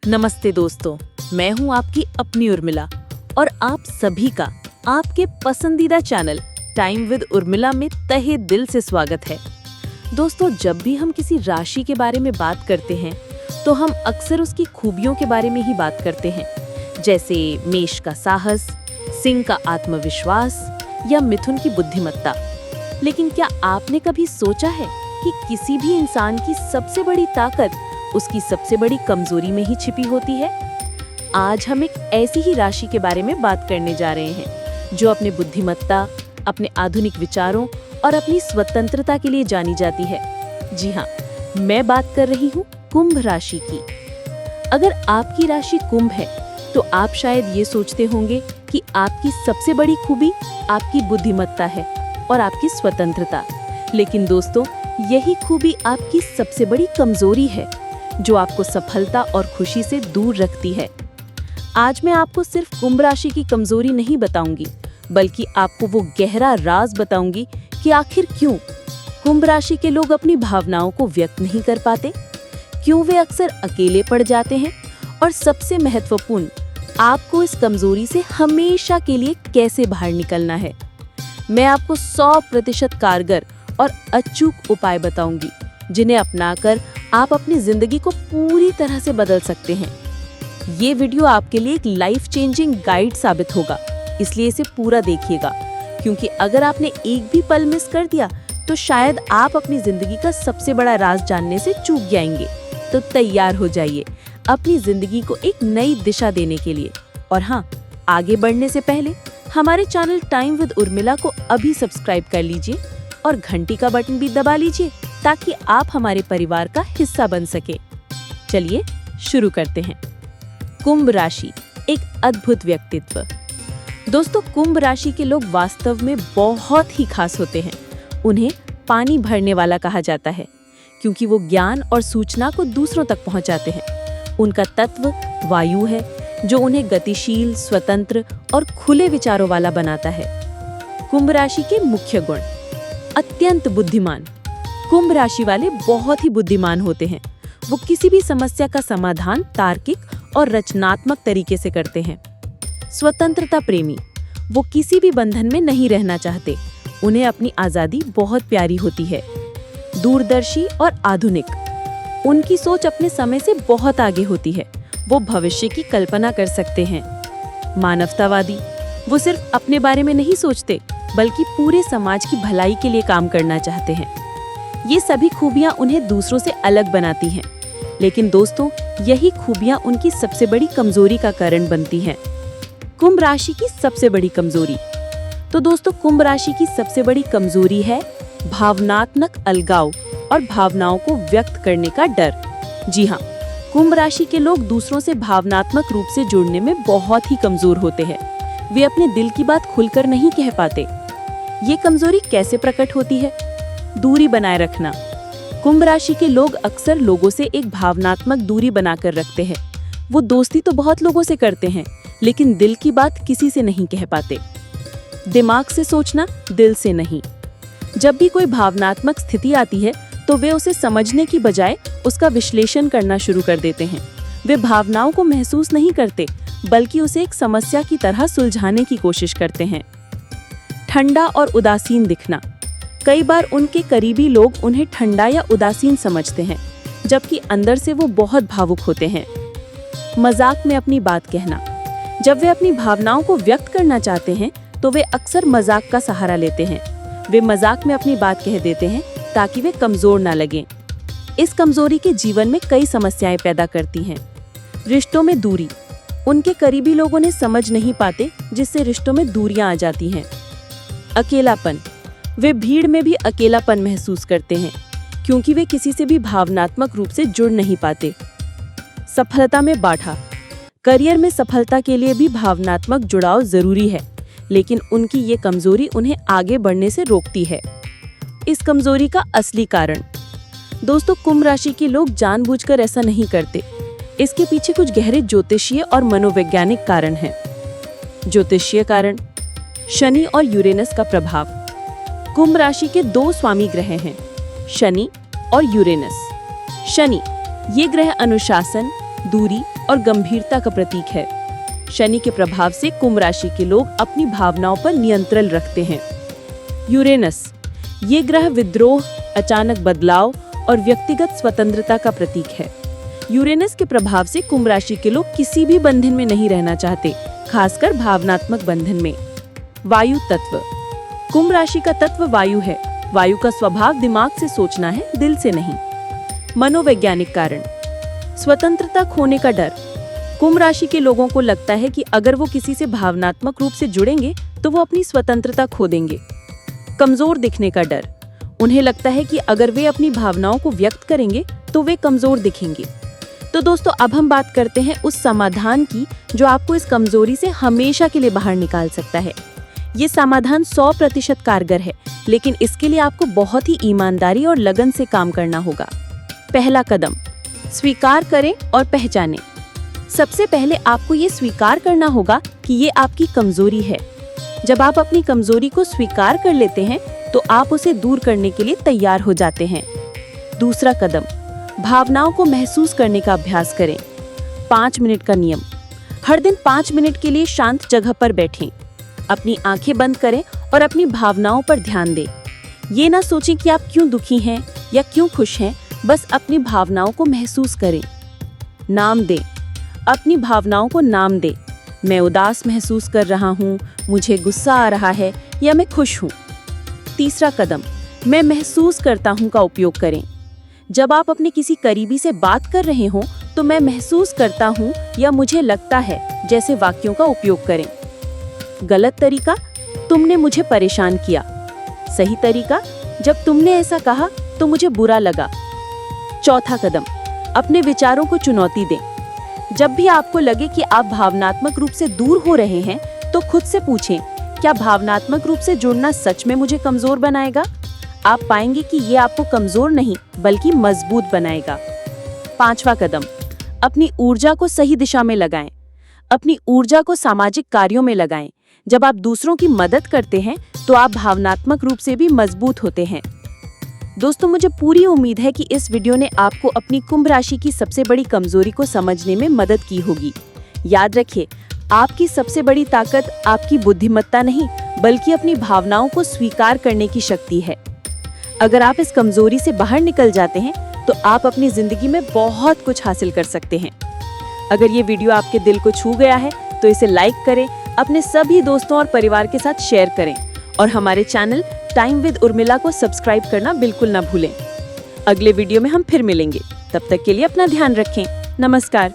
नमस्ते दोस्तों, मैं हूं आपकी अपनी उर्मिला और आप सभी का आपके पसंदीदा चैनल टाइम विद उर्मिला में तहे दिल से स्वागत है। दोस्तों, जब भी हम किसी राशि के बारे में बात करते हैं तो हम अक्सर उसकी खूबियों के बारे में ही बात करते हैं, जैसे मेष का साहस, सिंह का आत्मविश्वास या मिथुन की बुद्धिमत्ता। लेकिन क्या आपने कभी सोचा है कि किसी भी इंसान की सबसे बड़ी ताकत उसकी सबसे बड़ी कमजोरी में ही छिपी होती है? आज हम एक ऐसी ही राशि के बारे में बात करने जा रहे हैं जो अपने बुद्धिमत्ता, अपने आधुनिक विचारों और अपनी स्वतंत्रता के लिए जानी जाती है। जी हाँ, मैं बात कर रही हूँ कुंभ राशि की। अगर आपकी राशि कुंभ है तो आप शायद ये सोचते होंगे कि आपकी सबसे बड़ी खूबी आपकी बुद्धिमत्ता है और आपकी स्वतंत्रता। लेकिन दोस्तों, यही खूबी आपकी सबसे बड़ी कमजोरी है जो आपको सफलता और खुशी से दूर रखती है। आज मैं आपको सिर्फ कुंभ राशि की कमजोरी नहीं बताऊंगी, बल्कि आपको वो गहरा राज बताऊंगी कि आखिर क्यों कुंभ राशि के लोग अपनी भावनाओं को व्यक्त नहीं कर पाते, क्यों वे अक्सर अकेले पड़ जाते हैं, और सबसे महत्वपूर्ण, आपको इस कमजोरी से हमेशा के लिए कैसे बाहर निकलना है। मैं आपको 100% कारगर और अचूक उपाय बताऊंगी जिन्हें अपनाकर आप अपनी जिंदगी को पूरी तरह से बदल सकते हैं। ये वीडियो आपके लिए एक लाइफ चेंजिंग गाइड साबित होगा, इसलिए इसे पूरा देखिएगा, क्योंकि अगर आपने एक भी पल मिस कर दिया तो शायद आप अपनी जिंदगी का सबसे बड़ा राज जानने से चूक जाएंगे। तो तैयार हो जाइए अपनी जिंदगी को एक नई दिशा देने के लिए। और हाँ, आगे बढ़ने से पहले हमारे चैनल टाइम विद उर्मिला को अभी सब्सक्राइब कर लीजिए और घंटी का बटन भी दबा लीजिए ताकि आप हमारे परिवार का हिस्सा बन सके। चलिए शुरू करते हैं। कुंभ राशि एक अद्भुत व्यक्तित्व। दोस्तों, कुंभ राशि के लोग वास्तव में बहुत ही खास होते हैं। उन्हें पानी भरने वाला कहा जाता है क्योंकि वो ज्ञान और सूचना को दूसरों तक पहुंचाते हैं। उनका तत्व वायु है जो उन्हें गतिशील, स्वतंत्र और खुले विचारों वाला बनाता है। कुंभ राशि के मुख्य गुण: अत्यंत बुद्धिमान। कुंभ राशि वाले बहुत ही बुद्धिमान होते हैं। वो किसी भी समस्या का समाधान तार्किक और रचनात्मक तरीके से करते हैं। स्वतंत्रता प्रेमी। वो किसी भी बंधन में नहीं रहना चाहते। उन्हें अपनी आजादी बहुत प्यारी होती है। दूरदर्शी और आधुनिक। उनकी सोच अपने समय से बहुत आगे होती है। वो भविष्य की कल्पना कर सकते हैं। मानवतावादी। वो सिर्फ अपने बारे में नहीं सोचते, बल्कि पूरे समाज की भलाई के लिए काम करना चाहते हैं। ये सभी खूबियां उन्हें दूसरों से अलग बनाती हैं। लेकिन दोस्तों, यही खूबियां उनकी सबसे बड़ी कमजोरी का कारण बनती हैं। कुंभ राशि की सबसे बड़ी कमजोरी। तो दोस्तों, कुंभ राशि की सबसे बड़ी कमजोरी है भावनात्मक अलगाव और भावनाओं को व्यक्त करने का डर। जी हाँ, कुंभ राशि के लोग दूसरों से भावनात्मक रूप से जुड़ने में बहुत ही कमजोर होते हैं। वे अपने दिल की बात खुलकर नहीं कह पाते। ये कमजोरी कैसे प्रकट होती है? दूरी बनाए रखना। कुंभ राशि के लोग अक्सर लोगों से एक भावनात्मक दूरी बनाकर रखते हैं। वो दोस्ती तो बहुत लोगों से करते हैं, लेकिन दिल की बात किसी से नहीं कह पाते। दिमाग से सोचना, दिल से नहीं। जब भी कोई भावनात्मक स्थिति आती है तो वे उसे समझने की बजाय उसका विश्लेषण करना शुरू कर देते हैं। वे भावनाओं को महसूस नहीं करते, बल्कि उसे एक समस्या की तरह सुलझाने की कोशिश करते हैं। ठंडा और उदासीन दिखना। कई बार उनके करीबी लोग उन्हें ठंडा या उदासीन समझते हैं, जबकि अंदर से वो बहुत भावुक होते हैं। मजाक में अपनी बात कहना। जब वे अपनी भावनाओं को व्यक्त करना चाहते हैं तो वे अक्सर मजाक का सहारा लेते हैं। वे मजाक में अपनी बात कह देते हैं ताकि वे कमजोर ना लगें। इस कमजोरी के जीवन में कई समस्याएं पैदा करती हैं। रिश्तों में दूरी। उनके करीबी लोग उन्हें समझ नहीं पाते, जिससे रिश्तों में दूरियां आ जाती हैं। अकेलापन। वे भीड़ में भी अकेलापन महसूस करते हैं क्योंकि वे किसी से भी भावनात्मक रूप से जुड़ नहीं पाते। सफलता में बाधा। करियर में सफलता के लिए भी भावनात्मक जुड़ाव जरूरी है, लेकिन उनकी ये कमजोरी उन्हें आगे बढ़ने से रोकती है। इस कमजोरी का असली कारण। दोस्तों, कुंभ राशि के लोग जानबूझकर ऐसा नहीं करते। इसके पीछे कुछ गहरे ज्योतिषीय और मनोवैज्ञानिक कारण हैं। ज्योतिषीय कारण: शनि और यूरेनस का प्रभाव। कुंभ राशि के 2 स्वामी ग्रह हैं, शनि और यूरेनस। शनि, ये ग्रह अनुशासन, दूरी और गंभीरता का प्रतीक है। शनि के प्रभाव से कुंभ राशि के लोग अपनी भावनाओं पर नियंत्रण रखते हैं। यूरेनस, ये ग्रह विद्रोह, अचानक बदलाव और व्यक्तिगत स्वतंत्रता का प्रतीक है। यूरेनस के प्रभाव से कुंभ राशि के लोग किसी भी बंधन में नहीं रहना चाहते, खासकर भावनात्मक बंधन में। वायु तत्व, कुंभ राशि का तत्व वायु है। वायु का स्वभाव दिमाग से सोचना है, दिल से नहीं। मनोवैज्ञानिक कारण, स्वतंत्रता खोने का डर। कुंभ राशि के लोगों को लगता है कि अगर वो किसी से भावनात्मक रूप से जुड़ेंगे तो वो अपनी स्वतंत्रता खो देंगे। कमजोर दिखने का डर, उन्हें लगता है कि अगर वे अपनी भावनाओं को व्यक्त करेंगे तो वे कमजोर दिखेंगे। तो दोस्तों, अब हम बात करते हैं उस समाधान की जो आपको इस कमजोरी से हमेशा के लिए बाहर निकाल सकता है। ये समाधान 100% कारगर है, लेकिन इसके लिए आपको बहुत ही ईमानदारी और लगन से काम करना होगा। पहला कदम, स्वीकार करें और पहचानें। सबसे पहले आपको ये स्वीकार करना होगा कि ये आपकी कमजोरी है। जब आप अपनी कमजोरी को स्वीकार कर लेते हैं तो आप उसे दूर करने के लिए तैयार हो जाते हैं। दूसरा कदम, भावनाओं को महसूस करने का अभ्यास करें। 5 मिनट का नियम, हर दिन 5 मिनट के लिए शांत जगह पर बैठें। अपनी आंखें बंद करें और अपनी भावनाओं पर ध्यान दें। ये ना सोचें कि आप क्यों दुखी हैं या क्यों खुश हैं, बस अपनी भावनाओं को महसूस करें। नाम दें, अपनी भावनाओं को नाम दें। मैं उदास महसूस कर रहा हूँ, मुझे गुस्सा आ रहा है या मैं खुश हूँ। तीसरा कदम, मैं महसूस करता हूँ का उपयोग करें। जब आप अपने किसी करीबी से बात कर रहे हों तो मैं महसूस करता हूँ या मुझे लगता है जैसे वाक्यों का उपयोग करें। गलत तरीका, तुमने मुझे परेशान किया। सही तरीका, जब तुमने ऐसा कहा तो मुझे बुरा लगा। चौथा कदम, अपने विचारों को चुनौती दें। जब भी आपको लगे कि आप भावनात्मक रूप से दूर हो रहे हैं तो खुद से पूछें, क्या भावनात्मक रूप से जुड़ना सच में मुझे कमजोर बनाएगा? आप पाएंगे कि ये आपको कमजोर नहीं बल्कि मजबूत बनाएगा। पांचवा कदम, अपनी ऊर्जा को सही दिशा में लगाएं। अपनी ऊर्जा को सामाजिक कार्यों में लगाएं। जब आप दूसरों की मदद करते हैं तो आप भावनात्मक रूप से भी मजबूत होते हैं। दोस्तों, मुझे पूरी उम्मीद है कि इस वीडियो ने आपको अपनी कुंभ राशि की सबसे बड़ी कमजोरी को समझने में मदद की होगी। याद रखिए, आपकी सबसे बड़ी ताकत आपकी बुद्धिमत्ता नहीं बल्कि अपनी भावनाओं को स्वीकार करने की शक्ति है। अगर आप इस कमजोरी से बाहर निकल जाते हैं तो आप अपनी जिंदगी में बहुत कुछ हासिल कर सकते हैं। अगर ये वीडियो आपके दिल को छू गया है तो इसे लाइक करें, अपने सभी दोस्तों और परिवार के साथ शेयर करें और हमारे चैनल टाइम विद उर्मिला को सब्सक्राइब करना बिल्कुल ना भूलें। अगले वीडियो में हम फिर मिलेंगे, तब तक के लिए अपना ध्यान रखें। नमस्कार।